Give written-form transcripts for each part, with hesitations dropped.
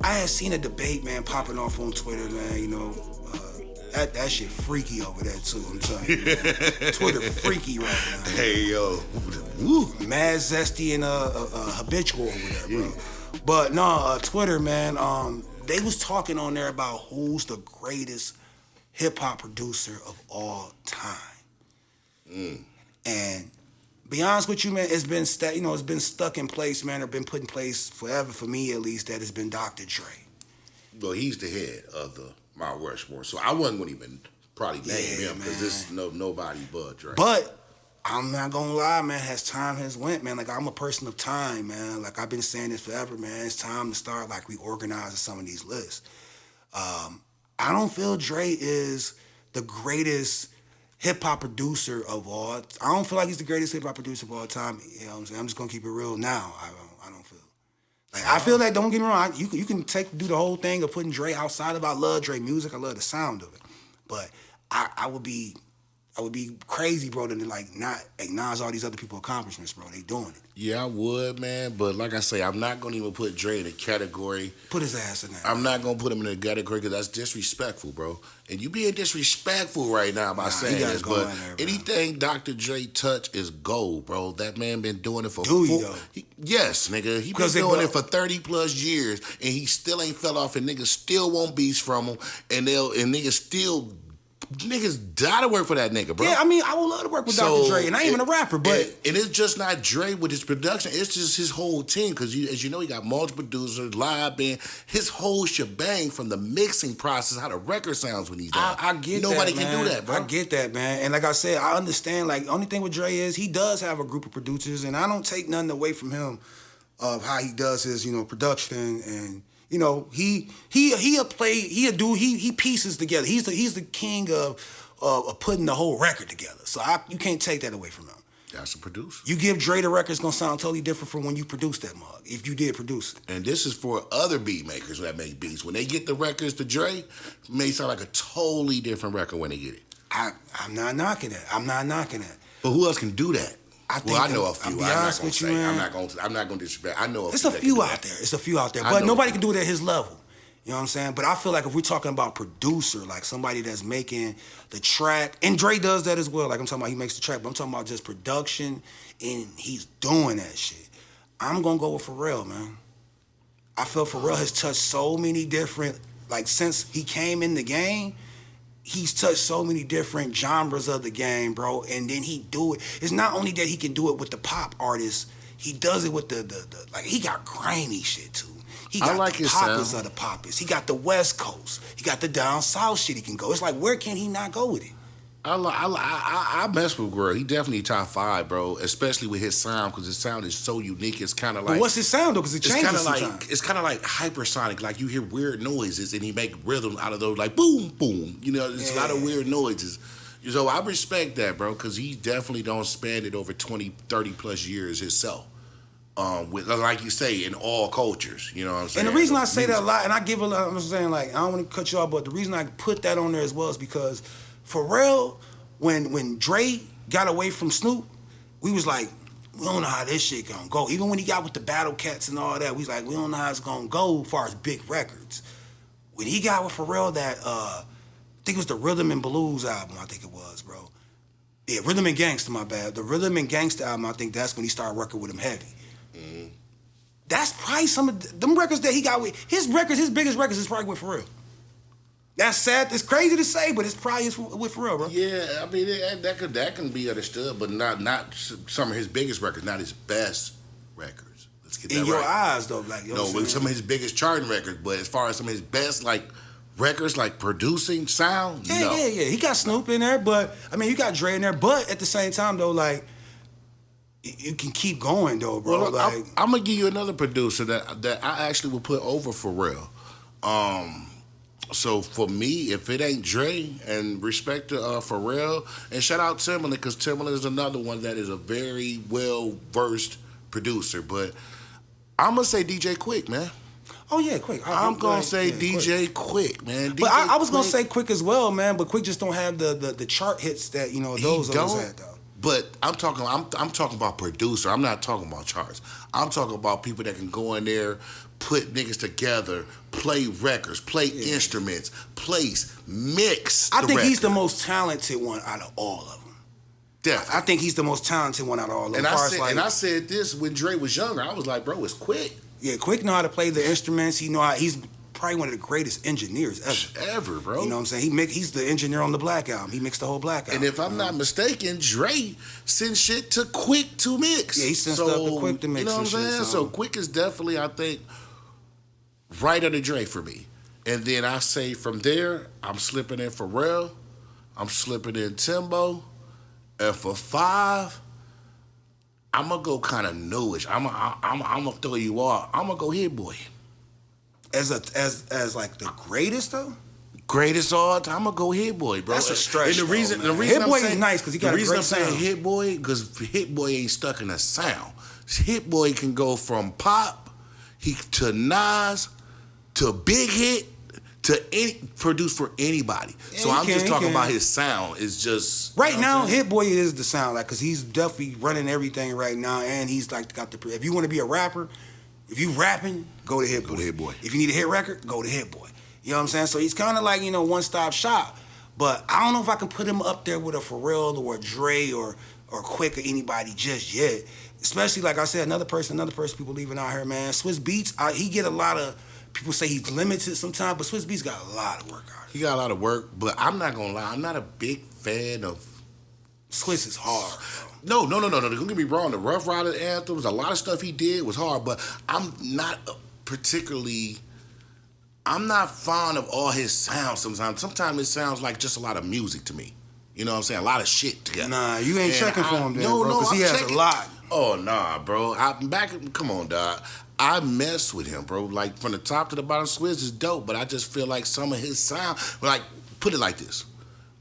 I had seen a debate, man, popping off on Twitter, man. You know, that shit freaky over there too. I'm telling you, man. Twitter freaky right now. Hey yo, woo, mad zesty and habitual over there, bro. But no, Twitter, man. They was talking on there about who's the greatest hip hop producer of all time. And be honest with you, man, it's been it's been stuck in place, man, or been put in place forever for me at least. That has been Dr. Dre. Well, he's the head of the Mount Rushmore, so I wasn't gonna even probably name him because this is nobody but Dre. But I'm not gonna lie, man. As time has went, man, like I'm a person of time, man. Like I've been saying this forever, man. It's time to start like reorganizing some of these lists. I don't feel Dre is the greatest hip hop producer of all. I don't feel like he's the greatest hip hop producer of all time. You know what I'm saying? I'm just gonna keep it real now. I don't feel. Like I feel that. Don't get me wrong. You can do the whole thing of putting Dre outside of. I love Dre music. I love the sound of it. But I would be crazy, bro, to like not acknowledge all these other people's accomplishments, bro. They doing it. Yeah, I would, man. But like I say, I'm not gonna even put Dre in a category. Put his ass in there. I'm not gonna put him in a category because that's disrespectful, bro. And you being disrespectful right now by saying this, but anything Dr. Dre touch is gold, bro. That man been doing it for yes, nigga. He been doing it for 30 plus years, and he still ain't fell off, and niggas still want beats from him, and niggas still. Niggas die to work for that nigga, bro. Yeah, I mean, I would love to work with Dr. Dre, and I ain't even a rapper, but... And it's just not Dre with his production, it's just his whole team, because as you know, he got multiple producers, live band, his whole shebang from the mixing process, how the record sounds when he's done. I get Nobody that, man. can do that, bro. I get that, man. And like I said, I understand, like, the only thing with Dre is he does have a group of producers, and I don't take nothing away from him of how he does his, production and... he pieces together. He's the king of putting the whole record together. So you can't take that away from him. That's a producer. You give Dre the record, it's gonna sound totally different from when you produced that mug, if you did produce it. And this is for other beat makers that make beats. When they get the records to Dre, it may sound like a totally different record when they get it. I'm not knocking that. But who else can do that? I know a few. I'll be honest with you, man. I'm not gonna disrespect. I know It's a few out there. It's a few out there, but nobody can do it at his level. You know what I'm saying? But I feel like if we're talking about producer, like somebody that's making the track, and Dre does that as well. Like I'm talking about, he makes the track, but I'm talking about just production, and he's doing that shit. I'm gonna go with Pharrell, man. I feel Pharrell has touched so many different, like since he came in the game. He's touched so many different genres of the game, bro, and then he do it. It's not only that he can do it with the pop artists, he does it with the like, he got grimy shit, too. He got the poppers of the poppers. He got the West Coast. He got the down south shit he can go. It's like, where can he not go with it? I mess with Pharrell. He definitely top 5, bro. Especially with his sound, because his sound is so unique. It's kind of like. But what's his sound though? Because it changes sometimes. It's kind of like hypersonic. Like you hear weird noises, and he make rhythm out of those, like boom, boom. There's a lot of weird noises. So I respect that, bro, because he definitely don't span it over 20, 30 plus years himself. With, like you say, in all cultures, you know what I'm saying? And the reason I say that a lot, and I give a lot, I'm saying, like, I don't want to cut you off, but the reason I put that on there as well is because Pharrell, when Dre got away from Snoop, we was like, we don't know how this shit gonna go. Even when he got with the Battle Cats and all that, we was like, we don't know how it's gonna go as far as big records. When he got with Pharrell, that, I think it was the Rhythm and Blues album, I think it was, bro. Yeah, Rhythm and Gangsta, my bad. The Rhythm and Gangsta album, I think that's when he started working with him heavy. Mm-hmm. That's probably some of them records that he got with his biggest records is probably with Pharrell. That's sad. It's crazy to say, but it's probably with Pharrell, bro. Yeah, I mean that can be understood, but not some of his biggest records, not his best records. Let's get that right. In your eyes, though, like with some of his biggest charting records, but as far as some of his best records, like producing sound, yeah. He got Snoop in there, but I mean, you got Dre in there, but at the same time, though, like. You can keep going though, bro. Well, I'm gonna give you another producer that I actually will put over Pharrell. So for me, if it ain't Dre, and respect to Pharrell, and shout out Timbaland, because Timbaland is another one that is a very well versed producer. But I'm gonna say DJ Quick, man. Oh yeah, Quick. I'm gonna say DJ Quick, man. But I was gonna say Quick as well, man. But Quick just don't have the chart hits that those others had though. But I'm talking about producer. I'm not talking about charts. I'm talking about people that can go in there, put niggas together, play records, play instruments, place, mix. I think he's the most talented one out of all of them. Definitely. I think he's the most talented one out of all of them. And I said this when Dre was younger. I was like, bro, it's Quick. Yeah, Quick know how to play the instruments. He's probably one of the greatest engineers ever, bro. You know what I'm saying? He's the engineer on the Black Album. He mixed the whole Black Album. And if I'm not mistaken, Dre sent shit to Quick to mix. Yeah, he sent stuff to Quick to mix. You know what I'm saying? So Quick is definitely, I think, right under Dre for me. And then I say from there, I'm slipping in Pharrell, I'm slipping in Timbo, and for 5, I'm gonna go kind of newish. I'm gonna throw you off. I'm gonna go Hit Boy. As like the greatest though. Greatest all time, I'm gonna go Hit Boy, bro. That's a stretch. And the reason Hit Boy is nice because he got a great sound. The reason I'm saying Hit Boy because Hit Boy ain't stuck in a sound. Hit Boy can go from pop, to Nas, to Big Hit, to produce for anybody. Yeah, so I'm just talking about his sound. It's just right now. Hit Boy is the sound, like, because he's definitely running everything right now, and he's like got the. If you want to be a rapper, if you rapping, go to Hit Boy. Go to Hit Boy. If you need a hit record, go to Hit Boy. You know what I'm saying? So he's kind of like, one-stop shop. But I don't know if I can put him up there with a Pharrell or a Dre or Quick or anybody just yet. Especially, like I said, another person people leaving out here, man. Swiss Beats, he get a lot of, people say he's limited sometimes, but Swiss Beats got a lot of work out here. He got a lot of work, but I'm not going to lie. I'm not a big fan of... Swiss is hard, bro. No. Don't get me wrong. The Rough Rider anthems, a lot of stuff he did was hard, but I'm not particularly... I'm not fond of all his sounds sometimes. Sometimes it sounds like just a lot of music to me. You know what I'm saying? A lot of shit together. Nah, you ain't checking for him then, bro, because he has a lot. Oh, nah, bro. Come on, dog. I mess with him, bro. Like, from the top to the bottom, Swizz is dope, but I just feel like some of his sound, like, put it like this.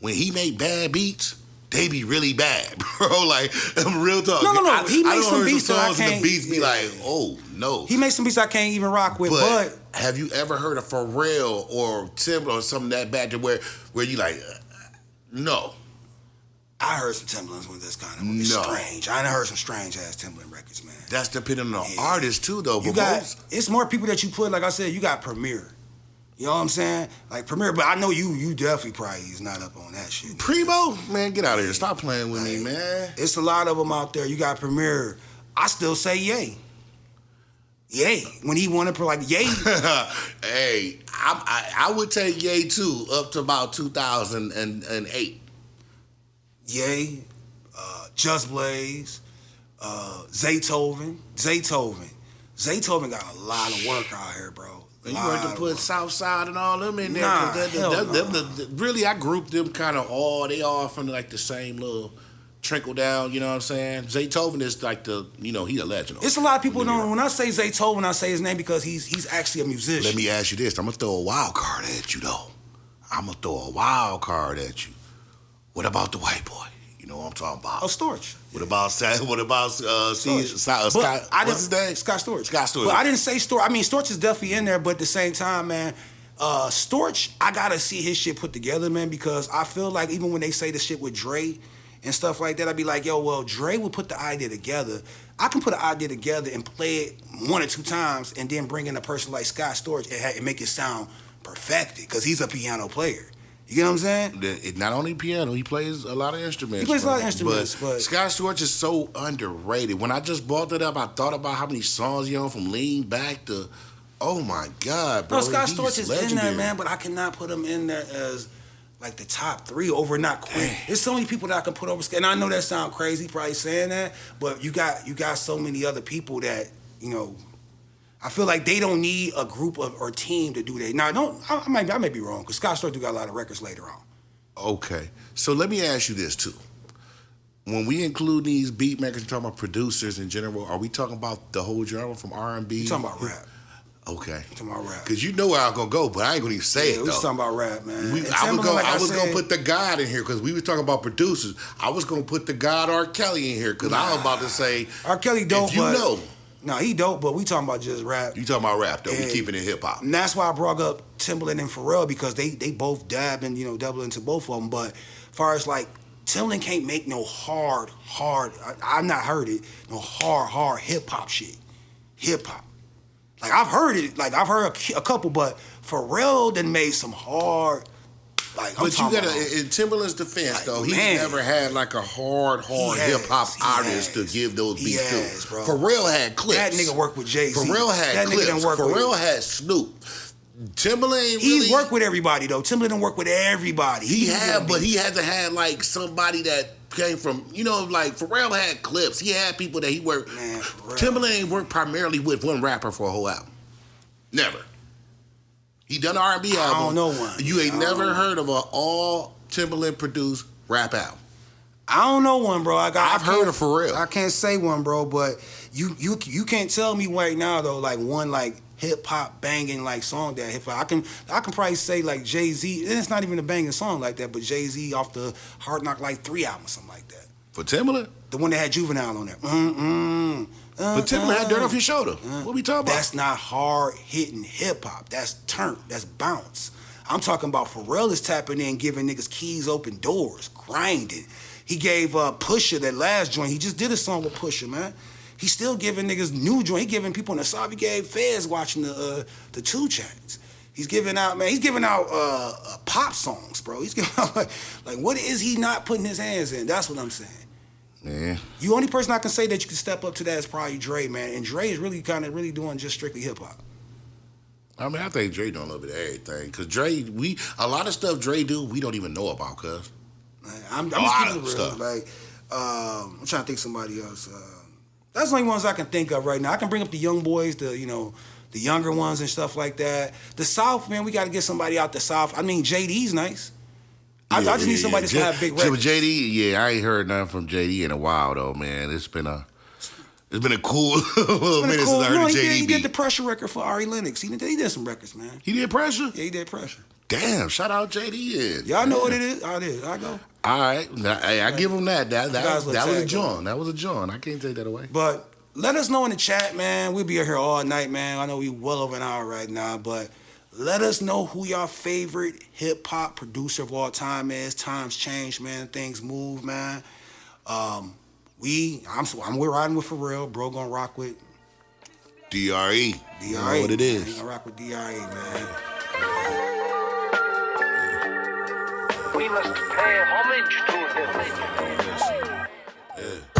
When he made bad beats, they be really bad, bro. Like, I'm real talk. No. He made some beats that I can't... And the beats be like, oh, no. He made some beats I can't even rock with, but have you ever heard of Pharrell or Timbo or something that bad to where you like, no. I heard some Timbaland's ones that's kind of strange. I done heard some strange ass Timbaland records, man. That's depending on the artist too, though. It's more people that you put, like I said, you got Premier. You know what I'm saying? Like Premier, but I know you definitely probably is not up on that shit. Primo? Man, get out of here. Stop playing with me, man. It's a lot of them out there. You got Premier. I still say Ye. Ye. When he wanted to, like, Ye. Hey, I would take Ye too up to about 2008. Ye, Just Blaze, Zaytoven. Zaytoven got a lot of work out here, bro. You want to put Southside and all them in there? Nah, really, I grouped them kind of all. They all from like the same little trickle down. You know what I'm saying? Zaytoven is like he a legend. It's a lot of people know when I say Zaytoven, I say his name because he's actually a musician. Let me ask you this: I'm gonna throw a wild card at you, though. What about the white boy? You know what I'm talking about? Oh, Storch. What about Scott? What's his name? Scott Storch. Scott Storch. But I didn't say Storch. I mean, Storch is definitely in there, but at the same time, man, Storch, I gotta see his shit put together, man, because I feel like even when they say the shit with Dre and stuff like that, I'd be like, yo, well, Dre would put the idea together. I can put an idea together and play it 1 or 2 times and then bring in a person like Scott Storch and make it sound perfected because he's a piano player. You get what I'm saying? Not only piano, he plays a lot of instruments. He plays a lot of instruments, but Scott Storch is so underrated. When I just brought it up, I thought about how many songs he on from Lean Back to, oh my God, bro. No, Scott Storch is in there, man, but I cannot put him in there as like the top 3 over not Quick. There's so many people that I can put over, and I know that sound crazy, probably saying that, but you got so many other people that, I feel like they don't need a group or team to do that. Now, I may be wrong, because Scott Storch do got a lot of records later on. Okay. So let me ask you this, too. When we include these beat makers, we're talking about producers in general, are we talking about the whole genre from R&B? We're talking about rap. Okay. We're talking about rap. Because you know where I'm going to go, but I ain't going to even say it, though. We're talking about rap, man. I was going to put the God in here, because we were talking about producers. I was going to put the God R. Kelly in here, because I was about to say, R. Kelly dope, if you know. No, he dope, but we talking about just rap. You talking about rap, though. We keeping it hip-hop. And that's why I brought up Timbaland and Pharrell, because they both dab and, double into both of them. But as far as, like, Timbaland can't make no hard, I've not heard it, no hard hip-hop shit. Hip-hop. Like I've heard it. Like I've heard a couple, but Pharrell done made some hard. Like, but you gotta, in Timberland's defense, like, though, he's never had like a hard hip hop artist to give those beats to. Pharrell had clips. That nigga worked with Jay-Z. Pharrell had clips. Pharrell had Snoop. Timberland, he's worked with everybody though. Timberland didn't work with everybody. He had, but he hasn't had like somebody that came from, you know, like Pharrell had clips. He had people that he worked. Man, Timberland ain't worked primarily with one rapper for a whole album. Never. He done R&B album. I don't know one. You ain't never heard of an all Timberland produced rap album. I don't know one, bro. I've heard of Pharrell. I can't say one, bro, but you can't tell me right now though, like one like hip hop banging like song that hip hop. I can probably say like Jay-Z, and it's not even a banging song like that, but Jay-Z off the Hard Knock Life 3 album, something like that. For Timberland? The one that had Juvenile on there. But Timberland had Dirt Off Your Shoulder. What we talking about? That's not hard hitting hip hop. That's turn. That's bounce. I'm talking about Pharrell is tapping in, giving niggas keys open doors, grinding. He gave Pusha that last joint. He just did a song with Pusha, man. He's still giving niggas new joint. He giving people in the South. He gave Feds watching the 2 Chainz. He's giving out, man. He's giving out pop songs, bro. He's giving out like what is he not putting his hands in? That's what I'm saying. Yeah. The only person I can say that you can step up to that is probably Dre, man. And Dre is really really doing just strictly hip hop. I mean, I think Dre doing a little bit of everything. Cause Dre, a lot of stuff Dre do, we don't even know about, cuz. I'm just keeping it real. Stuff. Like, I'm trying to think of somebody else. That's the only ones I can think of right now. I can bring up the young boys, the younger ones and stuff like that. The South, man, we got to get somebody out the South. I mean, JD's nice. I just need somebody that's gonna have big records. JD, yeah, I ain't heard nothing from JD in a while though, man. It's been a cool little minute since I heard JD. He did the Pressure record for Ari Lennox. He did some records, man. He did Pressure? Yeah, he did Pressure. Damn, shout out JD. Y'all know what it is? I did. I go. All right, I give him that. That was a joint. That was a joint. I can't take that away. But let us know in the chat, man. We'll be here all night, man. I know we well over an hour right now, but let us know who your favorite hip-hop producer of all time is. Times change, man. Things move, man. We're riding with Pharrell. Bro gonna rock with DRE. DRE. You know what it is. He gonna rock with DRE, man. We must pay homage to him. Yeah.